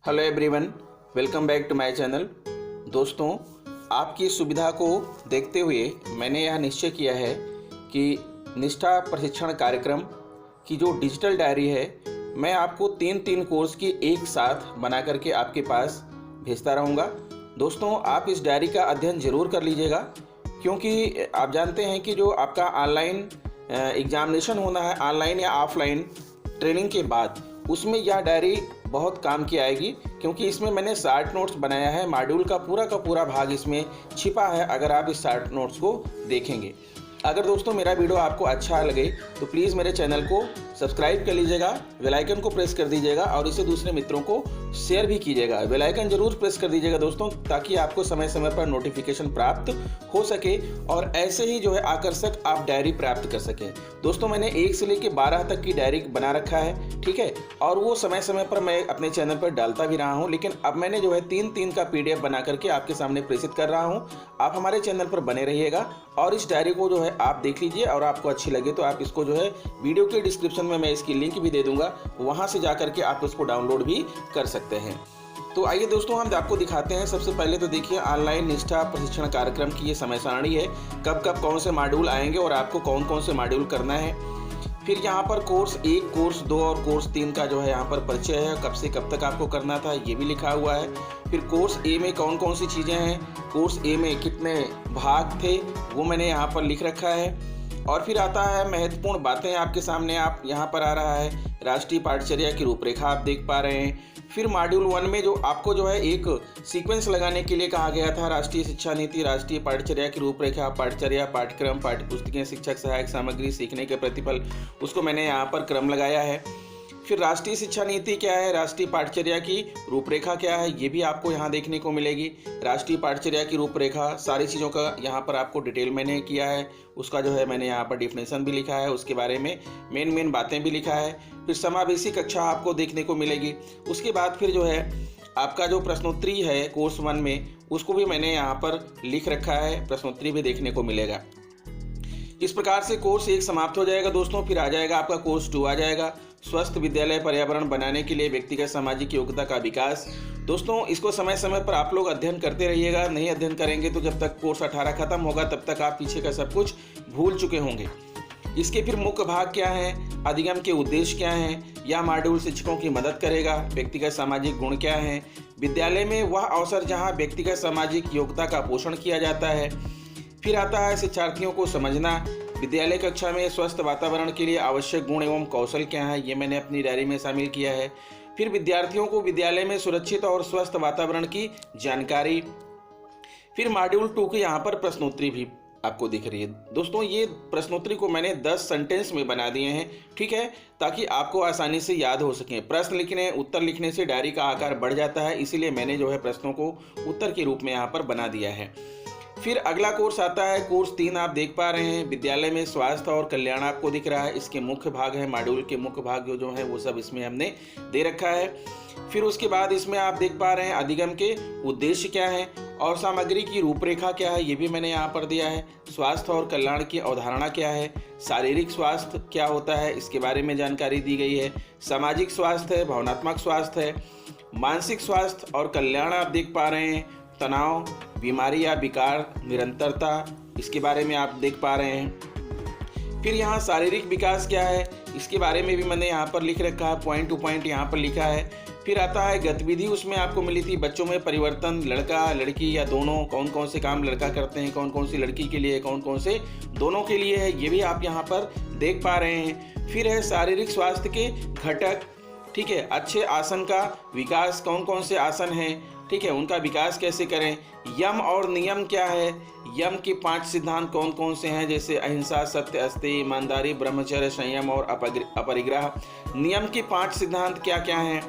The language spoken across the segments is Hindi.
Hello everyone, welcome back to my channel. दोस्तों, आपकी सुविधा को देखते हुए मैंने यह निश्चय किया है कि निष्ठा प्रशिक्षण कार्यक्रम की जो डिजिटल डायरी है, मैं आपको तीन कोर्स की एक साथ बना करके आपके पास भेजता रहूँगा। दोस्तों, आप इस डायरी का अध्ययन ज़रूर कर लीजिएगा, क्योंकि आप जानते हैं कि जो आपका ऑनलाइन एग्जामिनेशन होना है, ऑनलाइन या ऑफलाइन ट्रेनिंग के बाद, उसमें यह डायरी बहुत काम की आएगी, क्योंकि इसमें मैंने शार्ट नोट्स बनाया है। मॉड्यूल का पूरा भाग इसमें छिपा है अगर आप इस शार्ट नोट्स को देखेंगे। अगर दोस्तों मेरा वीडियो आपको अच्छा लगे तो प्लीज़ मेरे चैनल को सब्सक्राइब कर लीजिएगा, बेल आइकन को प्रेस कर दीजिएगा और इसे दूसरे मित्रों को शेयर भी कीजिएगा। बेल आइकन जरूर प्रेस कर दीजिएगा दोस्तों, ताकि आपको समय समय पर नोटिफिकेशन प्राप्त हो सके और ऐसे ही जो है आकर्षक आप डायरी प्राप्त कर सकें। दोस्तों, मैंने 1 से लेकर 12 तक की डायरी बना रखा है, ठीक है, और वो समय समय पर मैं अपने चैनल पर डालता भी रहा हूँ। लेकिन अब मैंने जो है 3 का PDF बना करके आपके सामने प्रेषित कर रहा हूँ। आप हमारे चैनल पर बने रहिएगा और इस डायरी को जो है आप देख लीजिए, और आपको अच्छी लगे तो आप इसको जो है वीडियो के डिस्क्रिप्शन में मैं इसकी लिंक भी दे दूंगा, वहां से जाकर के आप इसको डाउनलोड भी कर सकते हैं। तो आइए दोस्तों, हम आपको दिखाते हैं। सबसे पहले तो देखिए, ऑनलाइन निष्ठा प्रशिक्षण कार्यक्रम की ये समय सारणी है, कब कब कौन से मॉड्यूल आएंगे और आपको कौन कौन से मॉड्यूल करना है। फिर यहाँ पर कोर्स 1, कोर्स 2 और कोर्स 3 का जो है यहाँ पर परिचय है, कब से कब तक आपको करना था ये भी लिखा हुआ है। फिर कोर्स ए में कौन कौन सी चीज़ें हैं, कोर्स ए में कितने भाग थे, वो मैंने यहाँ पर लिख रखा है। और फिर आता है महत्वपूर्ण बातें आपके सामने, आप यहाँ पर आ रहा है राष्ट्रीय पाठचर्या की रूपरेखा आप देख पा रहे हैं। फिर मॉड्यूल 1 में जो आपको जो है एक सीक्वेंस लगाने के लिए कहा गया था, राष्ट्रीय शिक्षा नीति, राष्ट्रीय पाठचर्या की रूपरेखा, पाठचर्या, पाठ्यक्रम, पाठ्यपुस्तकें, शिक्षक सहायक सामग्री, सीखने के प्रतिफल, उसको मैंने यहाँ पर क्रम लगाया है। फिर राष्ट्रीय शिक्षा नीति क्या है, राष्ट्रीय पाठचर्या की रूपरेखा क्या है, ये भी आपको यहाँ देखने को मिलेगी। राष्ट्रीय पाठचर्या की रूपरेखा, सारी चीज़ों का यहाँ पर आपको डिटेल मैंने किया है, उसका जो है मैंने यहाँ पर डिफिनेशन भी लिखा है, उसके बारे में मेन बातें भी लिखा है। फिर समावेशी कक्षा आपको देखने को मिलेगी। उसके बाद फिर जो है आपका जो प्रश्नोत्तरी है कोर्स 1 में, उसको भी मैंने यहाँ पर लिख रखा है, प्रश्नोत्तरी भी देखने को मिलेगा। इस प्रकार से कोर्स 1 समाप्त हो जाएगा दोस्तों। फिर आ जाएगा आपका कोर्स 2 आ जाएगा, स्वस्थ विद्यालय पर्यावरण बनाने के लिए व्यक्तिगत सामाजिक योग्यता का विकास। दोस्तों, इसको समय समय पर आप लोग अध्ययन करते रहिएगा। नहीं अध्ययन करेंगे तो जब तक कोर्स 18 खत्म होगा तब तक आप पीछे का सब कुछ भूल चुके होंगे। इसके फिर मुख्य भाग क्या हैं, अधिगम के उद्देश्य क्या हैं, यह मॉड्यूल शिक्षकों की मदद करेगा, व्यक्तिगत सामाजिक गुण क्या हैं, विद्यालय में वह अवसर जहाँ व्यक्तिगत सामाजिक योग्यता का पोषण किया जाता है। फिर आता है शिक्षार्थियों को समझना, विद्यालय कक्षा में स्वस्थ वातावरण के लिए आवश्यक गुण एवं कौशल क्या है, ये मैंने अपनी डायरी में शामिल किया है। फिर विद्यार्थियों को विद्यालय में सुरक्षित और स्वस्थ वातावरण की जानकारी। फिर मॉड्यूल 2 के यहाँ पर प्रश्नोत्तरी भी आपको दिख रही है। दोस्तों, ये प्रश्नोत्तरी को मैंने 10 सेंटेंस में बना दिए हैं, ठीक है, ताकि आपको आसानी से याद हो सके। प्रश्न लिखने, उत्तर लिखने से डायरी का आकार बढ़ जाता है, इसीलिए मैंने जो है प्रश्नों को उत्तर के रूप में यहाँ पर बना दिया है। फिर अगला कोर्स आता है कोर्स 3, आप देख पा रहे हैं, विद्यालय में स्वास्थ्य और कल्याण आपको दिख रहा है। इसके मुख्य भाग है, मॉड्यूल के मुख्य भाग जो है वो सब इसमें हमने दे रखा है। फिर उसके बाद इसमें आप देख पा रहे हैं अधिगम के उद्देश्य क्या है और सामग्री की रूपरेखा क्या है, ये भी मैंने यहाँ पर दिया है। स्वास्थ्य और कल्याण की अवधारणा क्या है, शारीरिक स्वास्थ्य क्या होता है, इसके बारे में जानकारी दी गई है। सामाजिक स्वास्थ्य है, भावनात्मक स्वास्थ्य है, मानसिक स्वास्थ्य और कल्याण आप देख पा रहे हैं, तनाव, बीमारी या विकार, निरंतरता, इसके बारे में आप देख पा रहे हैं। फिर यहाँ शारीरिक विकास क्या है, इसके बारे में भी मैंने यहाँ पर लिख रखा है, पॉइंट टू पॉइंट यहाँ पर लिखा है। फिर आता है गतिविधि, उसमें आपको मिली थी बच्चों में परिवर्तन, लड़का लड़की या दोनों, कौन कौन से काम लड़का करते हैं, कौन कौन सी लड़की के लिए, कौन कौन से दोनों के लिए है, ये भी आप यहाँ पर देख पा रहे हैं। फिर है शारीरिक स्वास्थ्य के घटक, ठीक है, अच्छे आसन का विकास, कौन कौन से आसन हैं, ठीक है, उनका विकास कैसे करें। यम और नियम क्या है, यम के 5 सिद्धांत कौन कौन से हैं, जैसे अहिंसा, सत्य, अस्तेय, ईमानदारी, ब्रह्मचर्य, संयम और अपरिग्रह। नियम के 5 सिद्धांत क्या क्या हैं,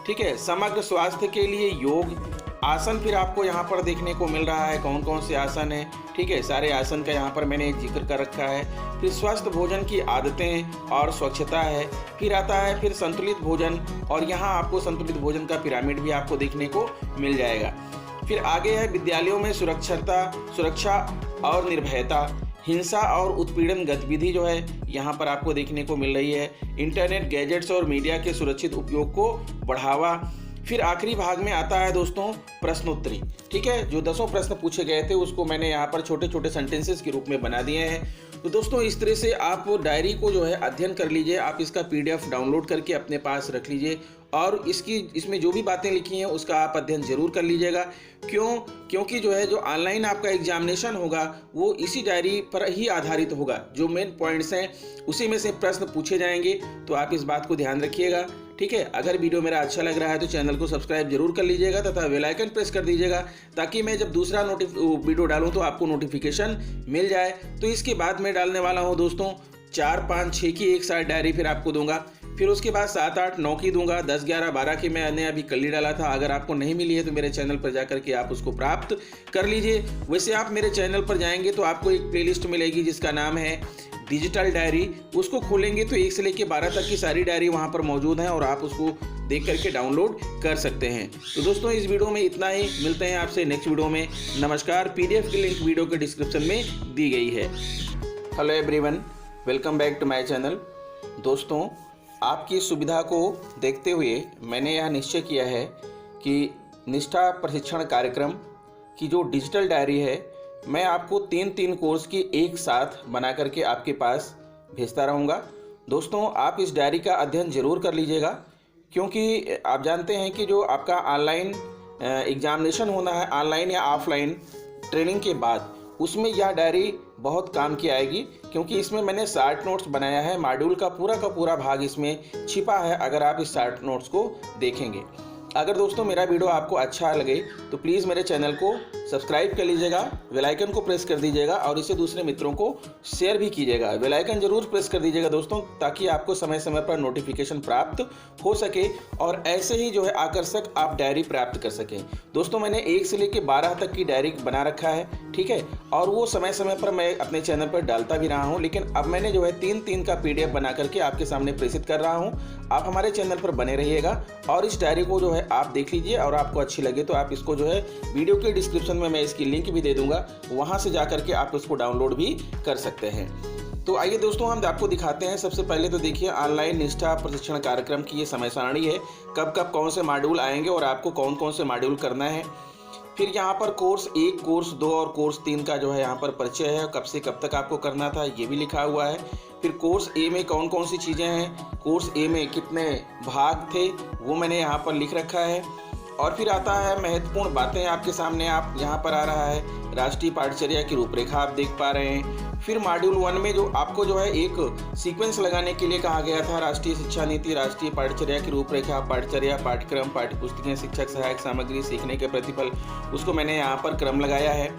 ठीक है। समग्र स्वास्थ्य के लिए योग, आसन फिर आपको यहाँ पर देखने को मिल रहा है, कौन कौन से आसन हैं, ठीक है, सारे आसन का यहाँ पर मैंने जिक्र कर रखा है। फिर स्वस्थ भोजन की आदतें और स्वच्छता है। फिर आता है फिर संतुलित भोजन, और यहाँ आपको संतुलित भोजन का पिरामिड भी आपको देखने को मिल जाएगा। फिर आगे है विद्यालयों में सुरक्षा और निर्भयता, हिंसा और उत्पीड़न गतिविधि जो है यहाँ पर आपको देखने को मिल रही है। इंटरनेट, गैजेट्स और मीडिया के सुरक्षित उपयोग को बढ़ावा। फिर आखिरी भाग में आता है दोस्तों प्रश्नोत्तरी। ठीक है, जो 10 प्रश्न पूछे गए थे उसको मैंने यहाँ पर छोटे छोटे सेंटेंसेस के रूप में बना दिए हैं। तो दोस्तों इस तरह से आप डायरी को जो है अध्ययन कर लीजिए, आप इसका PDF डाउनलोड करके अपने पास रख लीजिए और इसमें जो भी बातें लिखी हैं उसका आप अध्ययन जरूर कर लीजिएगा। क्योंकि जो है जो ऑनलाइन आपका एग्जामिनेशन होगा वो इसी डायरी पर ही आधारित होगा। जो मेन पॉइंट्स हैं उसी में से प्रश्न पूछे जाएंगे, तो आप इस बात को ध्यान रखिएगा। ठीक है, अगर वीडियो मेरा अच्छा लग रहा है तो चैनल को सब्सक्राइब जरूर कर लीजिएगा तथा बेल आइकन प्रेस कर दीजिएगा, ताकि मैं जब दूसरा वीडियो डालूं तो आपको नोटिफिकेशन मिल जाए। तो इसके बाद मैं डालने वाला हूं दोस्तों 4, 5, 6 की एक साथ डायरी फिर आपको दूंगा। फिर उसके बाद 7, 8, 9 की दूंगा। 10, 11, 12 की मैंने अभी कल ही डाला था। अगर आपको नहीं मिली है तो मेरे चैनल पर जाकर के आप उसको प्राप्त कर लीजिए। वैसे आप मेरे चैनल पर जाएंगे तो आपको एक प्लेलिस्ट मिलेगी जिसका नाम है डिजिटल डायरी। उसको खोलेंगे तो 1 से लेकर 12 तक की सारी डायरी वहाँ पर मौजूद है और आप उसको देख करके डाउनलोड कर सकते हैं। तो दोस्तों इस वीडियो में इतना ही, मिलते हैं आपसे नेक्स्ट वीडियो में। नमस्कार। PDF की लिंक वीडियो के डिस्क्रिप्शन में दी गई है। Hello everyone, welcome back to my channel. दोस्तों आपकी सुविधा को देखते हुए मैंने यह निश्चय किया है कि निष्ठा प्रशिक्षण कार्यक्रम की जो डिजिटल डायरी है मैं आपको 3 कोर्स की एक साथ बना करके आपके पास भेजता रहूँगा। दोस्तों आप इस डायरी का अध्ययन ज़रूर कर लीजिएगा, क्योंकि आप जानते हैं कि जो आपका ऑनलाइन एग्जामिनेशन होना है, ऑनलाइन या ऑफलाइन ट्रेनिंग के बाद, उसमें यह डायरी बहुत काम की आएगी, क्योंकि इसमें मैंने शॉर्ट नोट्स बनाया है। मॉड्यूल का पूरा भाग इसमें छिपा है अगर आप इस शॉर्ट नोट्स को देखेंगे। अगर दोस्तों मेरा वीडियो आपको अच्छा लगे तो प्लीज़ मेरे चैनल को सब्सक्राइब कर लीजिएगा, बेल आइकन को प्रेस कर दीजिएगा और इसे दूसरे मित्रों को शेयर भी कीजिएगा। बेल आइकन जरूर प्रेस कर दीजिएगा दोस्तों, ताकि आपको समय समय पर नोटिफिकेशन प्राप्त हो सके और ऐसे ही जो है आकर्षक आप डायरी प्राप्त कर सकें। दोस्तों मैंने 1 से लेकर 12 तक की डायरी बना रखा है, ठीक है, और वो समय समय पर मैं अपने चैनल पर डालता भी रहा हूँ। लेकिन अब मैंने जो है 3 का PDF बना करके आपके सामने प्रेषित कर रहा हूँ। आप हमारे चैनल पर बने रहिएगा और इस डायरी को जो है आप देख लीजिए, और आपको अच्छी लगे तो आप इसको जो है वीडियो के डिस्क्रिप्शन में मैं इसकी लिंक भी दे दूंगा, वहां से जाकर के आप इसको डाउनलोड भी कर सकते हैं। तो आइए दोस्तों हम आपको दिखाते हैं। सबसे पहले तो देखिए ऑनलाइन निष्ठा प्रशिक्षण कार्यक्रम की ये समय सारणी है, कब कब कौन से मॉड्यूल आएंगे और आपको कौन कौन से मॉड्यूल करना है। फिर यहाँ पर कोर्स 1, कोर्स 2 और कोर्स 3 का जो है यहाँ पर परिचय है, कब से कब तक आपको करना था ये भी लिखा हुआ है। फिर कोर्स A में कौन कौन सी चीज़ें हैं, कोर्स A में कितने भाग थे वो मैंने यहाँ पर लिख रखा है। और फिर आता है महत्वपूर्ण बातें आपके सामने, आप यहाँ पर आ रहा है राष्ट्रीय पाठचर्या की रूपरेखा आप देख पा रहे हैं। फिर मॉड्यूल 1 में जो आपको जो है एक सीक्वेंस लगाने के लिए कहा गया था, राष्ट्रीय शिक्षा नीति, राष्ट्रीय पाठचर्या की रूपरेखा, पाठचर्या, पाठ्यक्रम, पाठ्यपुस्तकें, शिक्षक सहायक सामग्री, सीखने के प्रतिफल, उसको मैंने यहाँ पर क्रम लगाया है।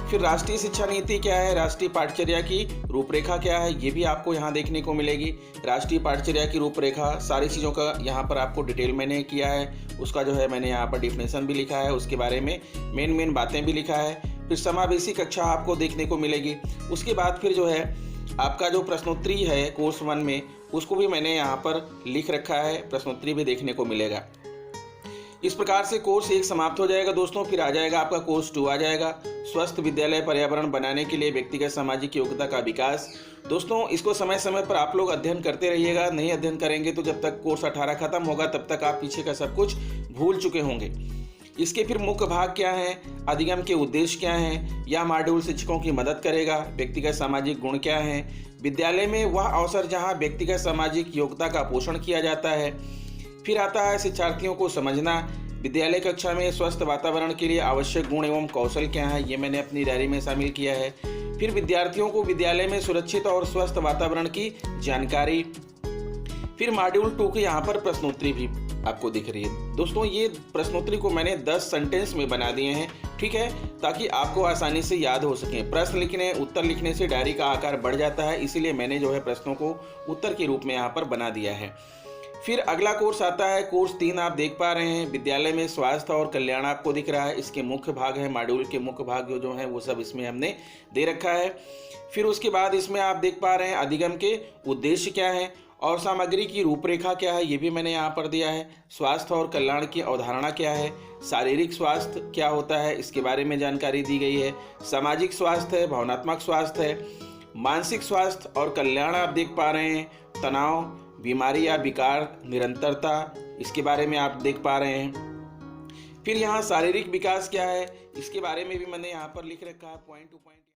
फिर राष्ट्रीय शिक्षा नीति क्या है, राष्ट्रीय पाठचर्या की रूपरेखा क्या है, ये भी आपको यहाँ देखने को मिलेगी। राष्ट्रीय पाठचर्या की रूपरेखा सारी चीज़ों का यहाँ पर आपको डिटेल मैंने किया है, उसका जो है मैंने यहाँ पर डिफिनेशन भी लिखा है, उसके बारे में मेन बातें भी लिखा है। फिर समावेशी कक्षा आपको देखने को मिलेगी। उसके बाद फिर जो है आपका जो प्रश्नोत्तरी है कोर्स 1 में, उसको भी मैंने यहाँ पर लिख रखा है, प्रश्नोत्तरी भी देखने को मिलेगा। इस प्रकार से कोर्स 1 समाप्त हो जाएगा दोस्तों। फिर आ जाएगा आपका कोर्स 2 आ जाएगा, स्वस्थ विद्यालय पर्यावरण बनाने के लिए व्यक्तिगत सामाजिक योग्यता का विकास। दोस्तों इसको समय समय पर आप लोग अध्ययन करते रहिएगा, नहीं अध्ययन करेंगे तो जब तक कोर्स 18 खत्म होगा तब तक आप पीछे का सब कुछ भूल चुके होंगे। इसके फिर मुख्य भाग क्या हैं, अधिगम के उद्देश्य क्या हैं, यह मॉड्यूल शिक्षकों की मदद करेगा, व्यक्तिगत सामाजिक गुण क्या हैं, विद्यालय में वह अवसर जहां व्यक्तिगत सामाजिक योग्यता का पोषण किया जाता है। फिर आता है शिक्षार्थियों को समझना, विद्यालय कक्षा में स्वस्थ वातावरण के लिए आवश्यक गुण एवं कौशल क्या है, ये मैंने अपनी डायरी में शामिल किया है। फिर विद्यार्थियों को विद्यालय में सुरक्षित और स्वस्थ वातावरण की जानकारी। फिर मॉड्यूल 2 के यहाँ पर प्रश्नोत्तरी भी आपको दिख रही है दोस्तों। ये प्रश्नोत्तरी को मैंने 10 सेंटेंस में बना दिए हैं, ठीक है, ताकि आपको आसानी से याद हो सके। प्रश्न लिखने, उत्तर लिखने से डायरी का आकार बढ़ जाता है, इसीलिए मैंने जो है प्रश्नों को उत्तर के रूप में यहाँ पर बना दिया है। फिर अगला कोर्स आता है कोर्स 3 आप देख पा रहे हैं, विद्यालय में स्वास्थ्य और कल्याण आपको दिख रहा है। इसके मुख्य भाग है, मॉड्यूल के मुख्य भाग जो है वो सब इसमें हमने दे रखा है। फिर उसके बाद इसमें आप देख पा रहे हैं अधिगम के उद्देश्य क्या है और सामग्री की रूपरेखा क्या है, ये भी मैंने यहाँ पर दिया है। स्वास्थ्य और कल्याण की अवधारणा क्या है, शारीरिक स्वास्थ्य क्या होता है, इसके बारे में जानकारी दी गई है। सामाजिक स्वास्थ्य है, भावनात्मक स्वास्थ्य है, मानसिक स्वास्थ्य और कल्याण आप देख पा रहे हैं। तनाव, बीमारी या विकार, निरंतरता, इसके बारे में आप देख पा रहे हैं। फिर यहाँ शारीरिक विकास क्या है, इसके बारे में भी मैंने यहाँ पर लिख रखा है पॉइंट टू पॉइंट।